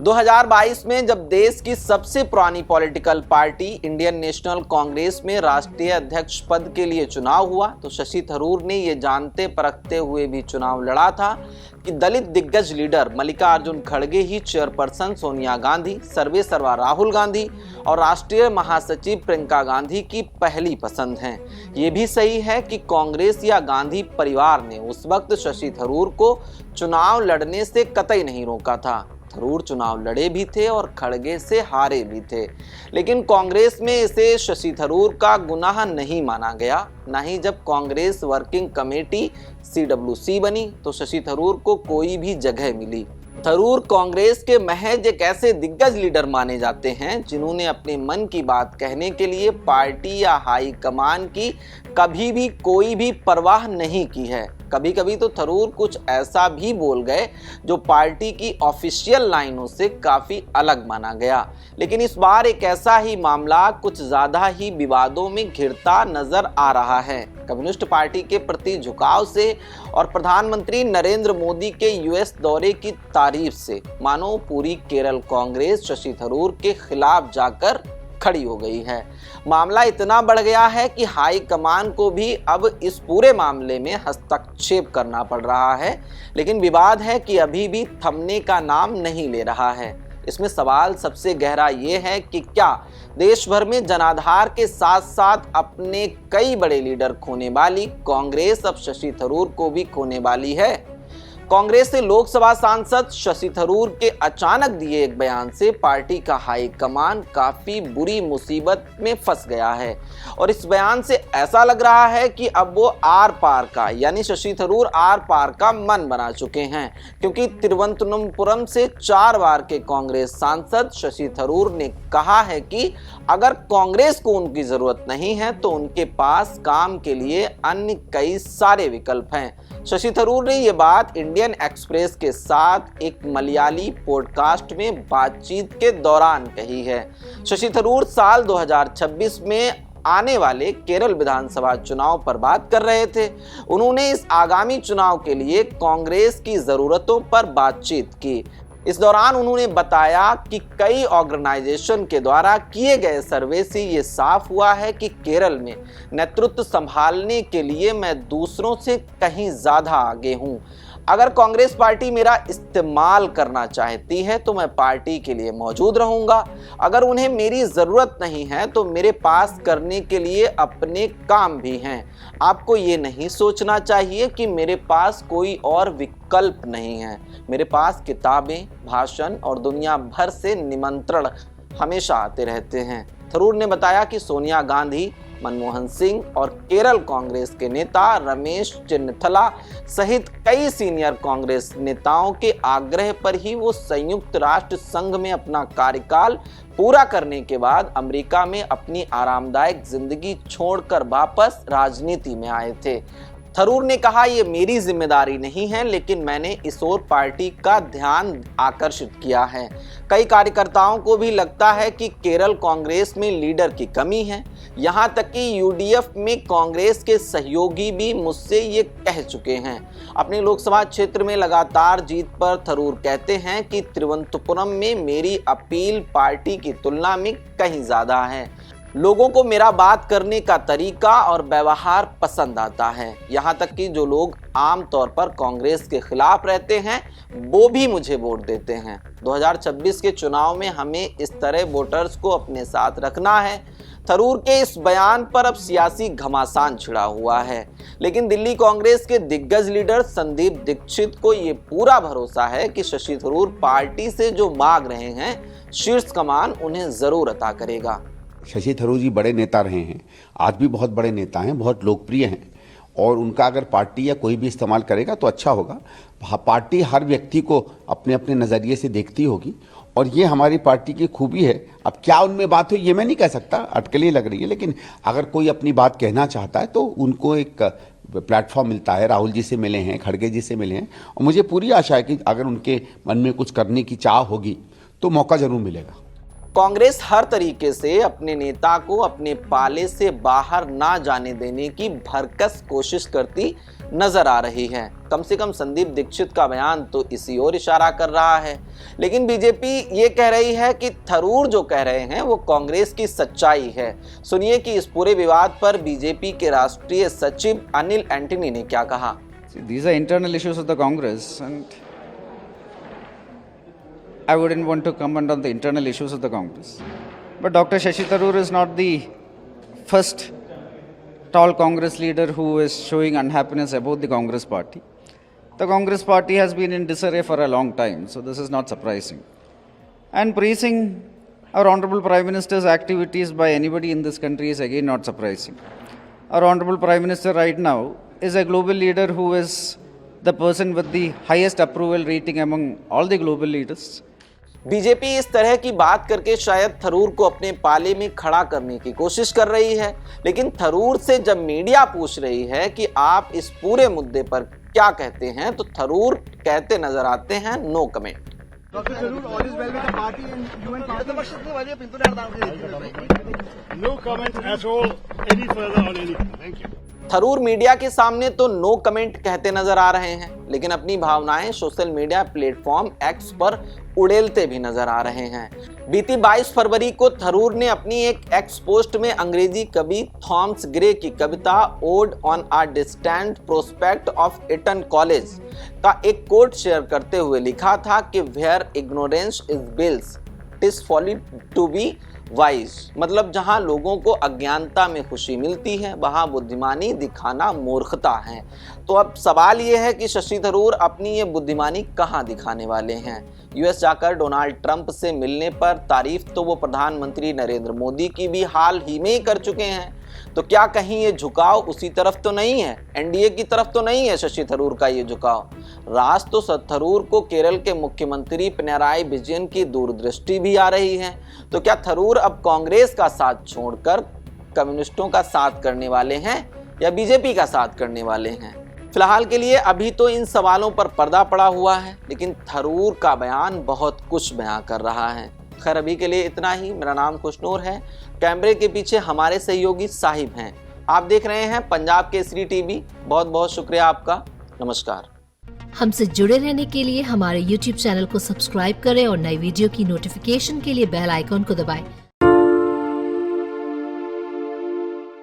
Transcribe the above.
2022 में जब देश की सबसे पुरानी political party Indian national Congress में राष्ट्रीय अध्यक्ष पद के लिए चुनाव हुआ तो शशि थरूर ने ये जानते परखते हुए भी चुनाव लड़ा था कि दलित दिग्गज लीडर मल्लिकार्जुन खड़गे ही चेयरपर्सन सोनिया गांधी, सर्वेसर्वा राहुल गांधी और राष्ट्रीय महासचिव प्रियंका गांधी की पहली पसंद हैं। ये भी सही है कि कांग्रेस या गांधी परिवार ने उस वक्त शशि थरूर को चुनाव लड़ने से कतई नहीं रोका था। थरूर चुनाव लड़े भी थे और खड़गे से हारे भी थे, लेकिन कांग्रेस में इसे शशि थरूर का गुनाह नहीं माना गया। न ही जब कांग्रेस वर्किंग कमेटी CWC बनी तो शशि थरूर को कोई भी जगह मिली। थरूर कांग्रेस के महज एक ऐसे दिग्गज लीडर माने जाते हैं जिन्होंने अपने मन की बात कहने के लिए पार्टी या हाई कमान की कभी भी कोई भी परवाह नहीं की है। कभी कभी तो थरूर कुछ ऐसा भी बोल गए जो पार्टी की ऑफिशियल लाइनों से काफी अलग माना गया। लेकिन इस बार एक ऐसा ही मामला कुछ ज्यादा ही विवादों में घिरता नजर आ रहा है। कम्युनिस्ट पार्टी के प्रति झुकाव से और प्रधानमंत्री नरेंद्र मोदी के US दौरे की तारीफ से मानो पूरी केरल कांग्रेस शशि थरूर के खिलाफ जाकर खड़ी हो गई है। मामला इतना बढ़ गया है कि हाई कमान को भी अब इस पूरे मामले में हस्तक्षेप करना पड़ रहा है, लेकिन विवाद है कि अभी भी थमने का नाम नहीं ले रहा है। इसमें सवाल सबसे गहरा ये है कि क्या देश भर में जनाधार के साथ साथ अपने कई बड़े लीडर खोने वाली कांग्रेस अब शशि थरूर को भी खोने वाली है। कांग्रेस से लोकसभा सांसद शशि थरूर के अचानक दिए एक बयान से पार्टी का हाई कमान काफी बुरी मुसीबत में फंस गया है और इस बयान से ऐसा लग रहा है कि अब वो आर पार का यानी शशि थरूर आर पार का मन बना चुके हैं, क्योंकि तिरुवनंतपुरम से 4 बार के कांग्रेस सांसद शशि थरूर ने कहा है कि अगर कांग्रेस को उनकी जरूरत नहीं है तो उनके पास काम के लिए अन्य कई सारे विकल्प हैं। शशि थरूर ने ये बात इंडियन एक्सप्रेस के साथ एक मलयाली पॉडकास्ट में बातचीत के दौरान कही है। शशि थरूर साल 2026 में आने वाले केरल विधानसभा चुनाव पर बात कर रहे थे। उन्होंने इस आगामी चुनाव के लिए कांग्रेस की जरूरतों पर बातचीत की। इस दौरान उन्होंने बताया कि कई ऑर्गेनाइजेशन के द्वारा किए गए सर्वे से ये साफ हुआ है कि केरल में नेतृत्व संभालने के लिए मैं दूसरों से कहीं ज़्यादा आगे हूँ। अगर कांग्रेस पार्टी मेरा इस्तेमाल करना चाहती है तो मैं पार्टी के लिए मौजूद रहूंगा। अगर उन्हें मेरी ज़रूरत नहीं है तो मेरे पास करने के लिए अपने काम भी हैं। आपको ये नहीं सोचना चाहिए कि मेरे पास कोई और विकल्प नहीं है। मेरे पास किताबें, भाषण और दुनिया भर से निमंत्रण हमेशा आते रहते हैं। थरूर ने बताया कि सोनिया गांधी, मनमोहन सिंह और केरल कांग्रेस के नेता रमेश चेन्निथला सहित कई सीनियर कांग्रेस नेताओं के आग्रह पर ही वो संयुक्त राष्ट्र संघ में अपना कार्यकाल पूरा करने के बाद अमेरिका में अपनी आरामदायक जिंदगी छोड़कर वापस राजनीति में आए थे। थरूर ने कहा, ये मेरी जिम्मेदारी नहीं है, लेकिन मैंने इस ओर पार्टी का ध्यान आकर्षित किया है। कई कार्यकर्ताओं को भी लगता है कि केरल कांग्रेस में लीडर की कमी है। यहाँ तक कि UDF में कांग्रेस के सहयोगी भी मुझसे ये कह चुके हैं। अपने लोकसभा क्षेत्र में लगातार जीत पर थरूर कहते हैं कि तिरुवनंतपुरम में मेरी अपील पार्टी की तुलना में कहीं ज़्यादा है। लोगों को मेरा बात करने का तरीका और व्यवहार पसंद आता है। यहाँ तक कि जो लोग आम तौर पर कांग्रेस के खिलाफ रहते हैं वो भी मुझे वोट देते हैं। 2026 के चुनाव में हमें इस तरह वोटर्स को अपने साथ रखना है। थरूर के इस बयान पर अब सियासी घमासान छिड़ा हुआ है, लेकिन दिल्ली कांग्रेस के दिग्गज लीडर संदीप दीक्षित को ये पूरा भरोसा है कि शशि थरूर पार्टी से जो मांग रहे हैं शीर्ष कमान उन्हें जरूर अता करेगा। शशि थरूर जी बड़े नेता रहे हैं, आज भी बहुत बड़े नेता हैं, बहुत लोकप्रिय हैं और उनका अगर पार्टी या कोई भी इस्तेमाल करेगा तो अच्छा होगा। पार्टी हर व्यक्ति को अपने अपने नज़रिए से देखती होगी और ये हमारी पार्टी की खूबी है। अब क्या उनमें बात हुई ये मैं नहीं कह सकता, अटकलें लग रही है, लेकिन अगर कोई अपनी बात कहना चाहता है तो उनको एक प्लेटफॉर्म मिलता है। राहुल जी से मिले हैं, खड़गे जी से मिले हैं और मुझे पूरी आशा है कि अगर उनके मन में कुछ करने की चाह होगी तो मौका जरूर मिलेगा। कांग्रेस हर तरीके से अपने नेता को अपने पाले से बाहर ना जाने देने की भरकस कोशिश करती नजर आ रही है। कम से कम संदीप दीक्षित का बयान तो इसी ओर इशारा कर रहा है। लेकिन बीजेपी ये कह रही है कि थरूर जो कह रहे हैं वो कांग्रेस की सच्चाई है। सुनिए कि इस पूरे विवाद पर बीजेपी के राष्ट्रीय सचिव अनिल एंटनी ने क्या कहा। These are internal issues of the Congress, and I wouldn't want to comment on the internal issues of the Congress. But Dr. Shashi Tharoor is not the first tall Congress leader who is showing unhappiness about the Congress party. The Congress party has been in disarray for a long time, so this is not surprising. And praising our Honorable Prime Minister's activities by anybody in this country is again not surprising. Our Honorable Prime Minister right now is a global leader who is the person with the highest approval rating among all the global leaders. BJP इस तरह की बात करके शायद थरूर को अपने पाले में खड़ा करने की कोशिश कर रही है। लेकिन थरूर से जब मीडिया पूछ रही है कि आप इस पूरे मुद्दे पर क्या कहते हैं, तो थरूर कहते नजर आते हैं no comment. Dr. Tharoor, all is well with the party and you and party? No comment at all any further on anything. Thank you. Tharoor media के सामने तो नो कमेंट कहते नजर आ रहे हैं, लेकिन अपनी भावनाएं सोशल मीडिया प्लेटफॉर्म एक्स पर उड़ेलते भी नजर आ रहे हैं। बीती 22 फरवरी को थरूर ने अपनी एक एक्स पोस्ट में अंग्रेजी कवि थॉमस ग्रे की कविता ode on a distant prospect of Eton College का एक कोट शेयर करते हुए लिखा था कि where ignorance is bliss it is folly to be wise. मतलब जहां लोगों को अज्ञानता में खुशी मिलती है वहां बुद्धिमानी दिखाना मूर्खता है। तो अब सवाल यह है कि शशि थरूर अपनी ये बुद्धिमानी कहां दिखाने वाले हैं। यूएस जाकर डोनाल्ड ट्रंप से मिलने पर तारीफ तो वो प्रधानमंत्री नरेंद्र मोदी की भी हाल ही में ही कर चुके हैं। तो क्या कहीं ये झुकाव उसी तरफ तो नहीं है, एनडीए की तरफ तो नहीं है शशि थरूर का ये झुकाव। राज तो थरूर को केरल के मुख्यमंत्री पिनराई विजयन की दूरदृष्टि भी आ रही है। तो क्या थरूर अब कांग्रेस का साथ छोड़कर कम्युनिस्टों का साथ करने वाले हैं या बीजेपी का साथ करने वाले हैं? फिलहाल के लिए अभी तो इन सवालों पर पर्दा पड़ा हुआ है, लेकिन थरूर का बयान बहुत कुछ बयां कर रहा है। खैर अभी के लिए इतना ही। मेरा नाम खुशनूर है, कैमरे के पीछे हमारे सहयोगी साहिब हैं। आप देख रहे हैं पंजाब केसरी टीवी। बहुत बहुत शुक्रिया आपका। नमस्कार। हमसे जुड़े रहने के लिए हमारे YouTube चैनल को सब्सक्राइब करें और नई वीडियो की नोटिफिकेशन के लिए बेल आइकॉन को दबाएं।